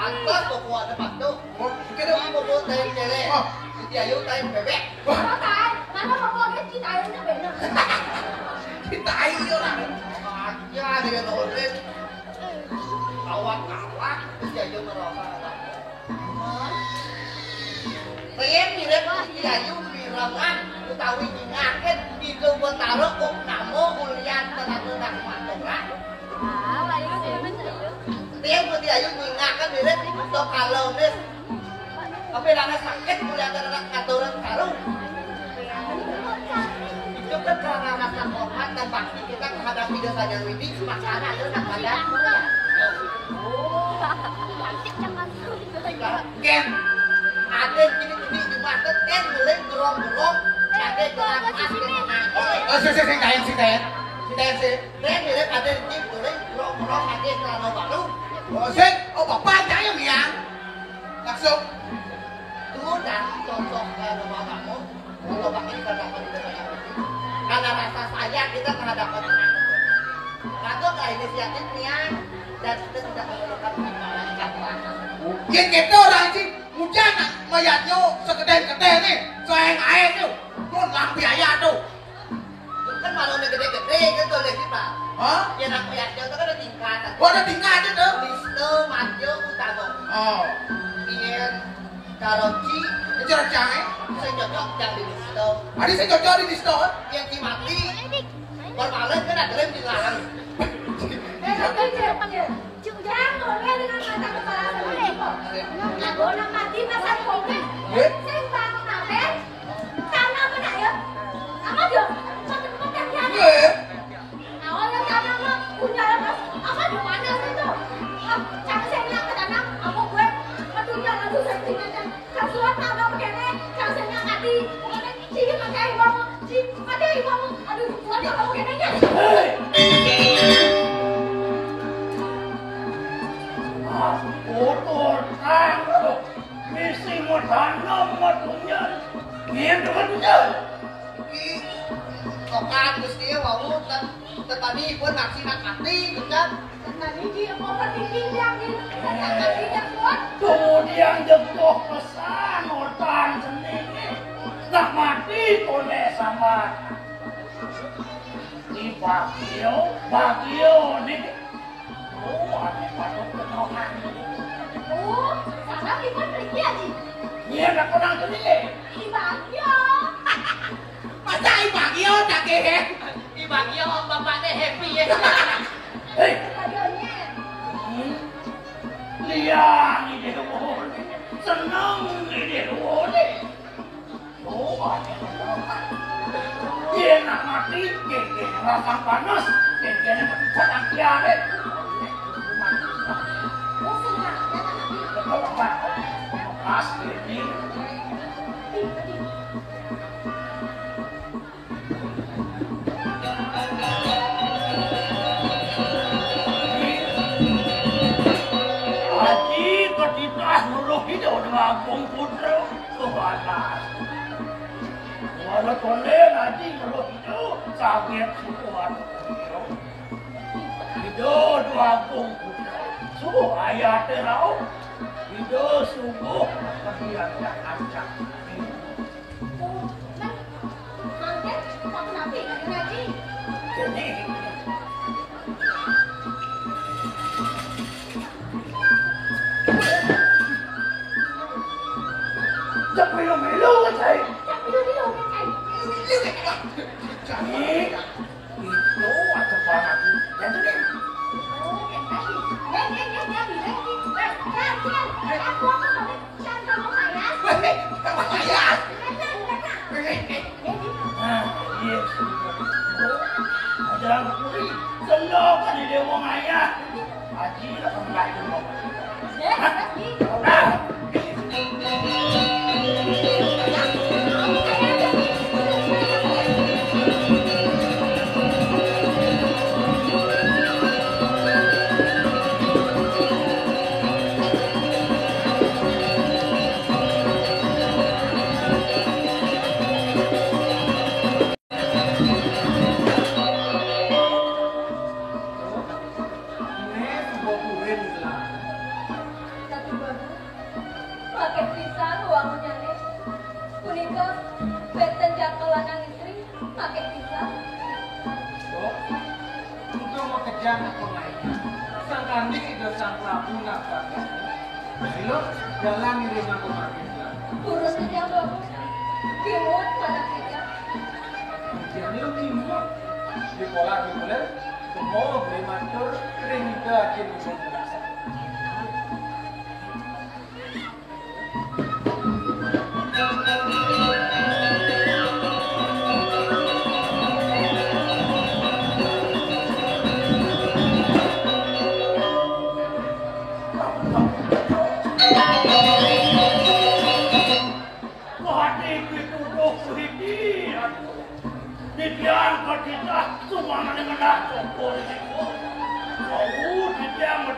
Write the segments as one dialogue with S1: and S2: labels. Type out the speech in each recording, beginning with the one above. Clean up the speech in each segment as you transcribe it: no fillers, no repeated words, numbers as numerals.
S1: Pantas kok kuat depan tuh. Kita mau foto yang Ayu tay bebek.
S2: Có tay, mà nó không có cái chi tay nó bị nữa.
S1: Tay vô là aja dia nulis. Awak-awak terus Ayu merasa. Pengen mirip Ayu birangan utawi nyingaken itu buat taruh kok namo ulian tenan-tenan mantongan.
S2: À, vậy nó thì mình thấy được.
S1: Dia buat Ayu nyingaken mirip to kalau nih. Tapi lana sakit ulian tenan aturan taruh. Itu kan karena rasa hormat dan bakti kita terhadap hidup saja Widi makanya itu nak pada Ken ada gini-gini di market Ken mulai gerong-gerong ada gelang emas si Tayan si Ken mulai ada gini mulai gerong-gerong ada celana baru oh bapak jaya yang langsung tuh dan cocok ke rumah kamu kalau pakai kita dapat hidup saja karena rasa sayang kita terhadap orang lakukan inisiatifnya dan kita tidak memerlukan imbalan kata ya gitu orang sih hujan mayatnya segede-gede nih soeng air tuh pun lang biaya tuh kan malunya gede-gede gitu deh kita ya nak mayatnya itu kan ada tingkatan ada tingkatan tuh listo maju utama iya karoci itu racangnya saya cocok yang di listo ada saya cocok di listo yang dimati bermalam kan ada yang dilarang
S2: Jangan ngomel dengan mata kepala sendiri kok. Aku nak mati masa covid. Saya bangun apa? Tanah mana ya? Apa dia? Macam yang ni. Awak yang tanah mah punya apa? Apa dia mana itu? Jangan saya bilang ke tanah. Aku gue aduh jangan aduh saya tinggalkan. Kasuan tanah begini. Jangan saya nak mati. Sini pakai ibamu. Sini pakai ibamu. Aduh tuan dia kamu begini ya.
S3: Kotor tangkap, misi tanam matunya, dia dengannya.
S1: Kokan gusti wau tadi pun naksi nak hati kan.
S2: Tadi dia mau pergi pinjam di sana pinjam buat.
S3: Kemudian jatuh pesan hutan sendiri, nak mati oleh sama. Di bagio nih. Oh, ada patut kenohan.
S2: Oh, sana ikut pergi aja.
S3: Dia nak orang sendiri.
S2: Di Bagio.
S1: Masa Ibagio tak kehe? Ibagio bapaknya happy ya.
S3: Hei,
S2: Bagionya.
S3: lihat ni dia boleh, senang ni dia boleh. Oh, ada kenohan. Dia nak mati, dia rasa panas, dia nak sedang tiada.
S2: Oh, senang.
S3: Pasti ni. Haji ketika nuluh hidup dengan Putra kebalas. Walau konden haji nuluh hidup sakit sukuan. Hidup dengan Putra. Suku ayat terau. Hidup sungguh kebiasaan ancak.
S2: Oh, nah. Angkat, tak kenapa nak ngaji.
S3: Jadi, tak melu-melu kan saya.
S2: Tak perlu kan
S3: Jadi, itu atau panas. Yang tu ni.
S2: Oh, yang tadi. Aku akan jangan kamu saya.
S1: Saya.
S3: Yes. Ada orang kuri. Senang kan dia orang ayah. Haji nak sampai dulu.
S4: jangan pengainya. Sang kanding itu sang Prabu Nagagana. Silo jalan iringan pemerintah.
S2: Urus dia bagus. Kimut pada kita.
S4: Jadi lu kimut. Di pola dimulai. Semua beri matur. Ring ida aja bisa terasa.
S3: Diangkat kita cuma mendengar cokol itu. Kau tidak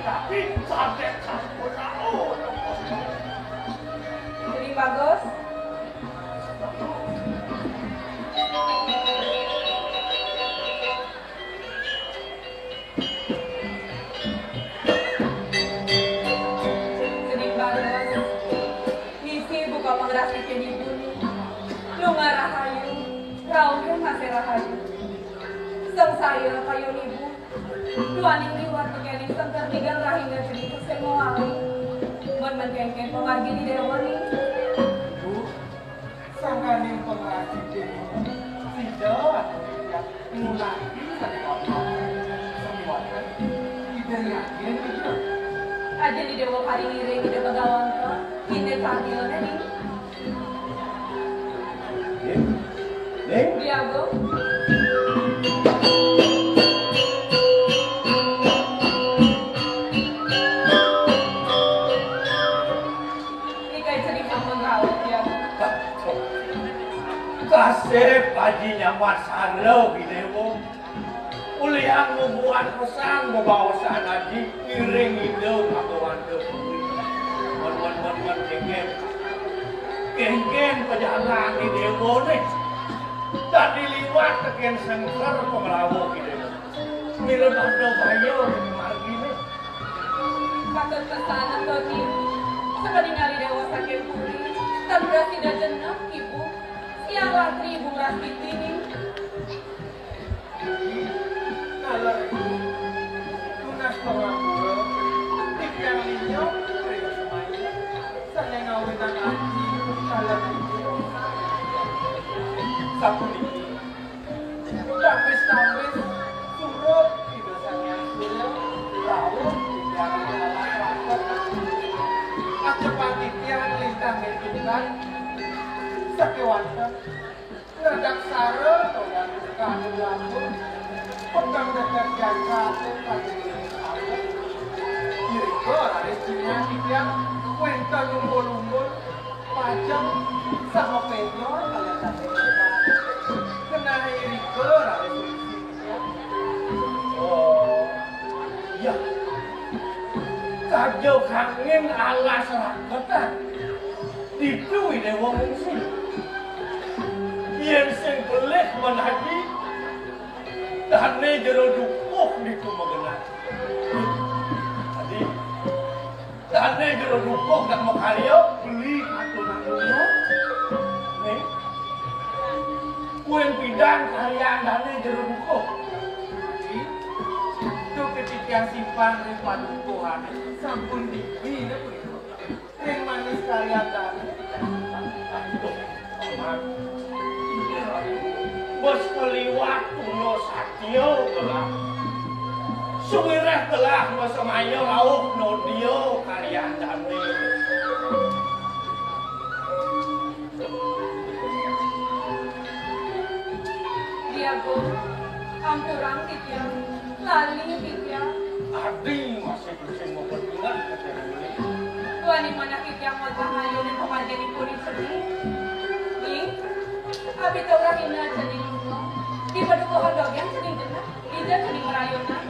S3: tapi sampai campur tahu.
S2: Jadi bagus. Jadi bagus. Misi buka pengrasik di bumi. Lu ngarahayu. Raungnya masih rahayu. Sang saya kayu ibu. Luaning liwat kekening sengker tigang rahingga jadi semua ali. Menmengkengkeng pemargi di dewa nih.
S4: Bu, sang kanding pengrasik ini tidak mulai dari apa semuanya tidak yakin itu.
S2: Aja di dewa kali ngiring di dewa gawang ke. Kita panggilnya nih. Diago.
S3: Kasih pajinya Mas Halo Bidewo. Uliang membuat pesan membawa sana di piring itu kawan ke mon geng pejalan di dewo nih. Tadi liwat tekan sengker pemelawo gitu. Mirip ada bayo di margi nih.
S2: Patut pesanan bagi seperti ngari dewa sakit puri. Tembra tidak jenak ibu. Siang ratri ibu ngerasik ini.
S4: Kalau itu tunas pengambil tiang linyok dari semuanya saya ngawinan aji kalau itu satu ini tapis suruh di dosanya suruh lalu di dalam rapat acepat tiang lintang itu kan sakiwanta ngedak sare atau yang sekali lampu pegang dekat jangka pada diri aku diri gue ada istrinya tiang kuenta lumbul pajang sama penyor kalian sampai kita kena diri gue ada istrinya
S3: Oh, ya. Kajau kangen alas rakyatan. Itu ide wong sih. Yen sing boleh menaji dane jero dukuk niku mengenai. Tadi dane jero dukuk dak makaryo beli aturan dulu. Nih. Kuen pidang kalian dane jero dukuk.
S4: itu ketika simpan di padukuhan sampun dibina begitu yang manis kalian tadi
S3: Bos keliwat tulo satyo telah sumireh telah masamayo lauk nodio kalian dami
S2: Diago. Ampurang titiang. Lali titiang.
S3: adi masih pusing mau bertinggal katanya ini
S2: Tuaning mana titiang magkahayo ng pemargi kulit sedih. Ning. Abi tau rahina cening luno. Di padukuhan dogen cening jenak. Ida cening merayonan.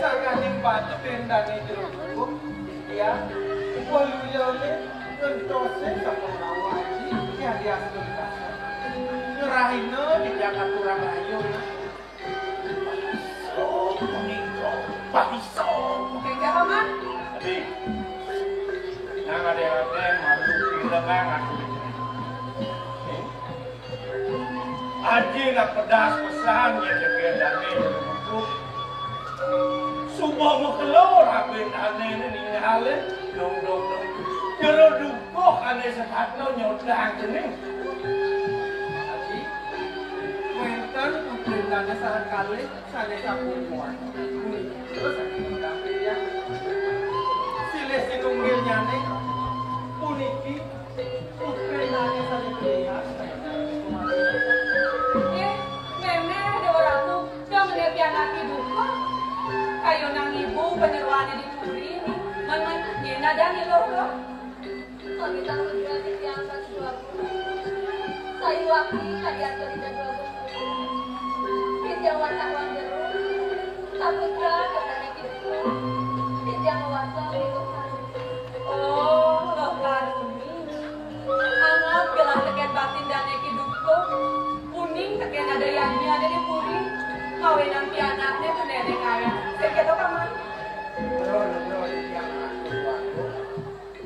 S4: sakaning batu tendane jero dukuk dia waluyane gentose sama nawaji yang diambil kasar nyerahina di jagat kurang ayo
S3: oh meninggal bahiso
S2: Kaya paman.
S3: adi nang ada madu pirengan aku Haji nak pedas pesan ya degedane aku. Subuh mekelor abin ane ini hale dong. Jero dukuh ane sekatno nyodang jening.
S4: Haji, wenten perintahnya sarang kali saya sapunguan. Terus saya mendamping ya. Silih sinunggilnya nih, puniki perintahnya saya melihat.
S2: Meme ada orangku yang menepianati duka. Kayo nang ibu penyeruannya dicuri. Man nyena dan iloro.
S5: Kami tak berani diangkat suaku. Saya wakil kalian berikan dua buku. Pinjam wartawan jeruk. Saputra katanya gitu. Pinjam wartawan itu kan.
S2: Oh, loh karuni. Angat gelah teken batin dan eki duko. Kuning teken ada yangnya ada di puri. Kawinan pianaknya tuh nenek kaya. Saya kata paman.
S4: Bro, yang aku.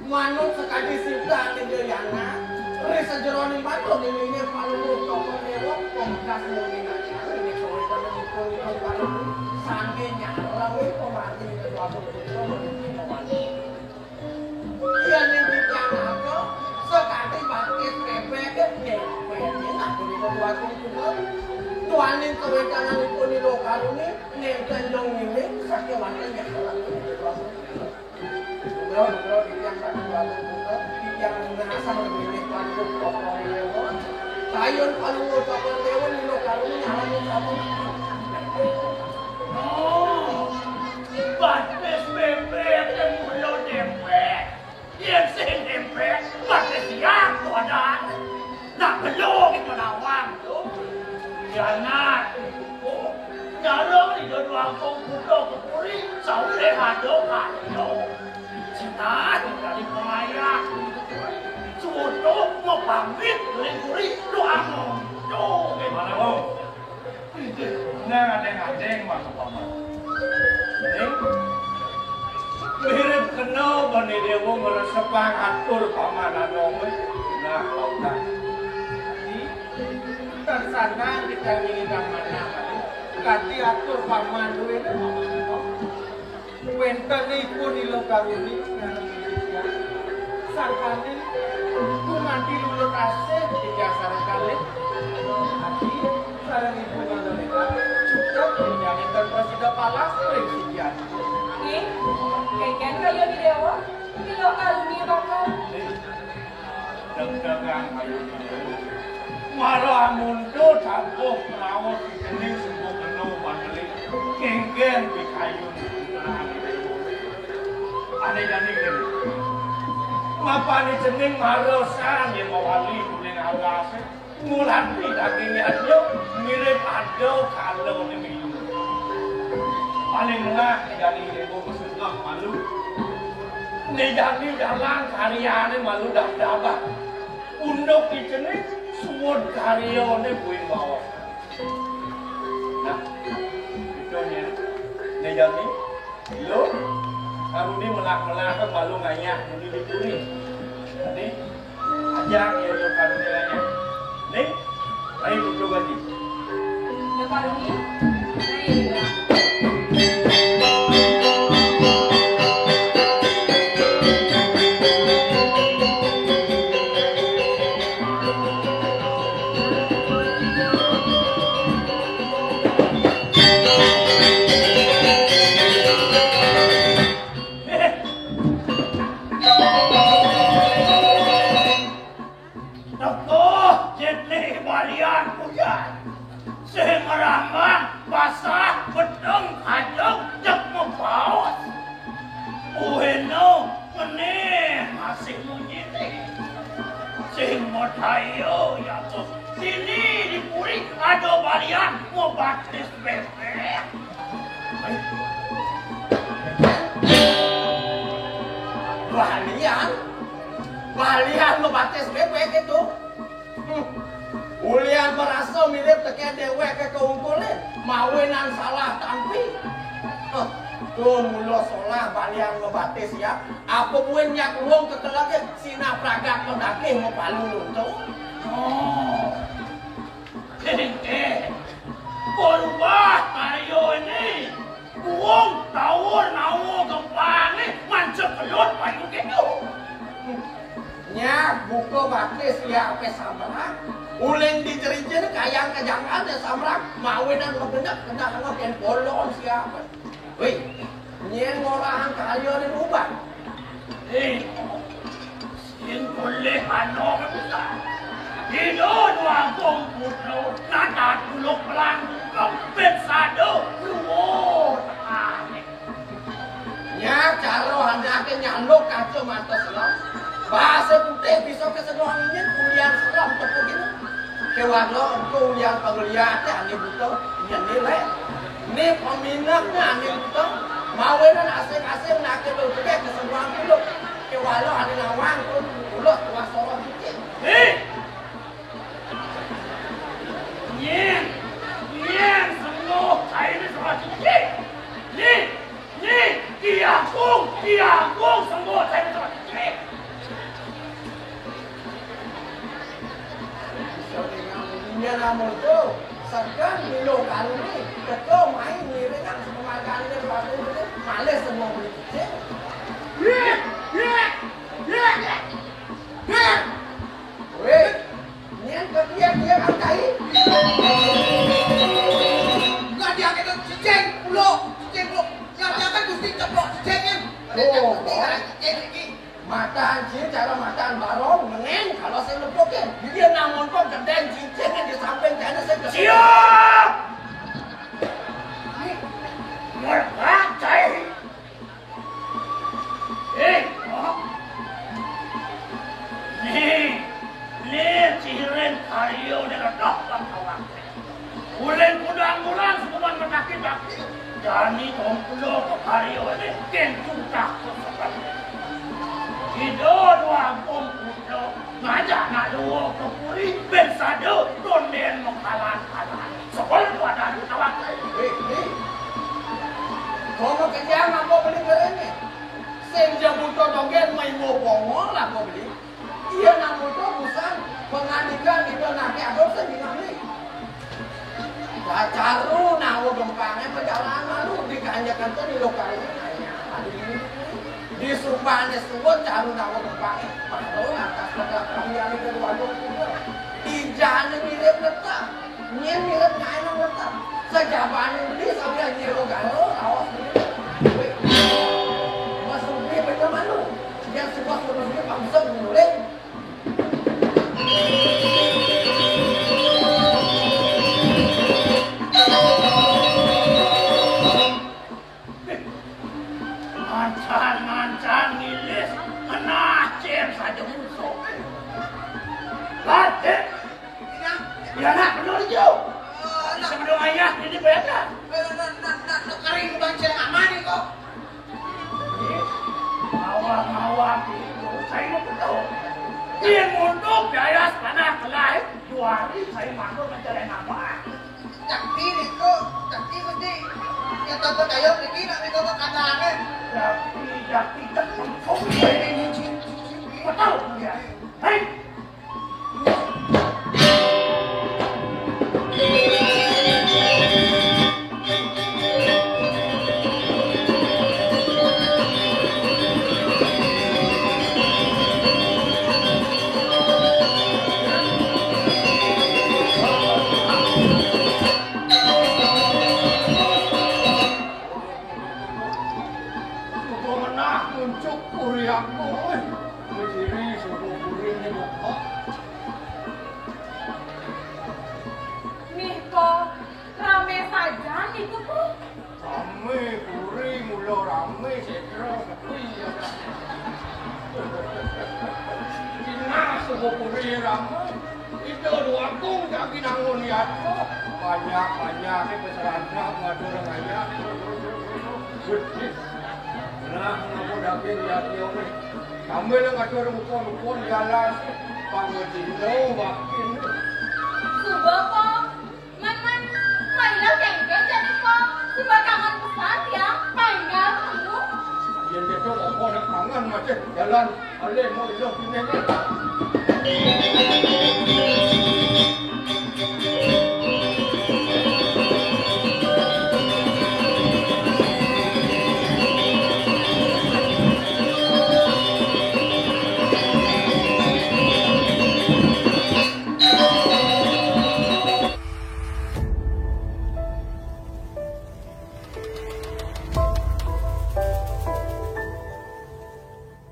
S4: Manuk sekali sita kendayana. Resa jerone manuk ini palu toko dewa pongkas molinanya. Ini kowe kalau itu palu sangenya ora we pemati itu aku betul mewani. Iya ning dicanako sekali bangkit pepek pepek aku di aku kudu. Tuanin kowe kanan pun di lokal ini ning tendong ini sakewane ya. Bro, yang tak lalu buka, yang merasa lebih lanjut pokoknya lewo. Sayur palu pokoknya lewo di lokal ini hanya kamu.
S3: Oh, bates bebek yang mulo dempet. Yang sen dempet, bates siang tu ada. Nak belum itu nawang tu. Jangan. Oh, jarang di dua buka kepuri, saule hado hado. Cina dari pemayak. Suatu mau pamit lingkuri doa do gimana kau? Ngadeng masuk paman. Mirip kenal bani dewa meresepang atur paman anong. Nah lautan.
S4: Tersana kita ingin mana kati atur paman duwe wenten iku di lokal ini sangkane kumati lulur asih di dasar kali hati sarang ibu mandalika cukup menjadi terpresida palas presiden
S2: Nih, keken kayo di dewa. Di lokal ini bakal.
S3: Deg-degan kayu di dewa. Marah mundur campur perawat di jenis sembuh penuh mandelik kengken di kayu ada jadi gini ngapa ni jening marosan yang mawali kuning alas mulan dagingnya aja mirip ada kalau ni minum paling ngah jadi ibu kesudah malu ni jadi dalam karya ni malu dah dapat untuk di jenis semua karya ni buin bawah nah itu ni jadi lo Karuni melak-melak ke malu ngayah ini dipuri. Jadi ajak ya lo Karuni ngayah. Nih, ayo duduk lagi.
S2: Ya Karuni, ayo.
S3: Basah, bedeng, kacau, jep membaut. Ueno, meneh, masih munjini. Sing mau tayo, ya tuh. Sini dipuri, ada balian, mau batis bebek.
S1: Balian mau batis bebek itu. Ulian merasa mirip teke dewek ke keungkulin mawinan salah tampi tuh mulo solah balian ngebatis ya apa buin nyak uang kekelakit sina pragat mendaki mau palu luntung
S3: Berubah ayo ini. Uang tahun nawo gempang ni mancep kelut payu gitu.
S1: Nya buka batis ya apa samrak. Uling dicerincin kayang kejangan ya samrak. Mawe dan ngebenak kena ngopian bolong siapa. Wih, nyen ngolahan kayu ni ubah.
S3: Sing boleh ano ka puta. Dino doang komputer natat bulok pelang kau pensado luo.
S1: Nya caro handake nyaluk kacau mata selam. Bahasa putih bisa kesedohan ini kuliah selam tepuk ini. Kewalo kuliah pagliate ani buto nya nilai. Ni peminatnya ani buto. Mawenan asing-asing nak ke kesedohan dulu. Kewalo ani nawang pun ulut tua sorong putih.
S3: Nyen semua saya ni semua cicik. Ni diangkung semua saya ni semua cicik.
S1: Nya namun tu segan di lokal ni betul main ni dengan semua kali ni baru ni males semua boleh cicik. Weh, nyen dia angkai. Bukan dia kena cicing pulo. Yang dia kan mesti ceplok cicingin. Mata anjing cara makan barong mengen kalau saya lepokin. Dia namun kok geden cicingin di samping kanan saya.
S3: Siap. Meracai. Ni cihirin kayu dengan dapat kawan. Ulen kudang-kudang semua menakit-nakit. Jani tongkulo ke kayu ini kentung takut sekali. Hidup doang tongkulo ngajak nak dua ke puri bensado donden mengkalan-kalan. Sekolah pada kawan.
S1: Kau kerja apa beli keren ni? Senja butuh dogen main ngobong lah kau beli. Ia nak butuh bukan penganikan itu nanti ada sendiri ni. Caru nawa gempangnya perjalanan lu dikanjakan tu di lokal ini. Di Sumbanya semua caru nawa gempangnya. Malu atas lokal kalian itu dua di jalan mirip letak. Nyen mirip ngain letak. Sejaban ini sampai nyiro galo awas ni. Masuk ni macam mana? Yang sebuah sebelumnya bangsa menulis.
S3: Mancan ngilis menacir saja musuh. Latih. Ya nak benar jauh. Sebelum ayah ini benar.
S1: Nak kering bangsa yang aman ni kok.
S3: Awang-awang itu saya mau betul. Dia mundur biaya panah kelai. 2 hari saya masuk mencari nama.
S1: Tapi ni kok, tapi mesti yang tahu kayu ni nak ni kau katakan.
S3: Tapi tak mampu. Betul dia. Hei.
S4: Banyak ni peserantah ngadu rengaya. Gede. Nah, ngapu daging ya tiang ni. Kami lang ngadu rempon jalan. Pangudino makin.
S5: Sudah kok. Man, mainlah jengkel jadi kok. Sudah kangen pesan ya. Mainlah kamu.
S4: Yang dia tu kok nak kangen macam jalan. Alih mau hidup ni ni.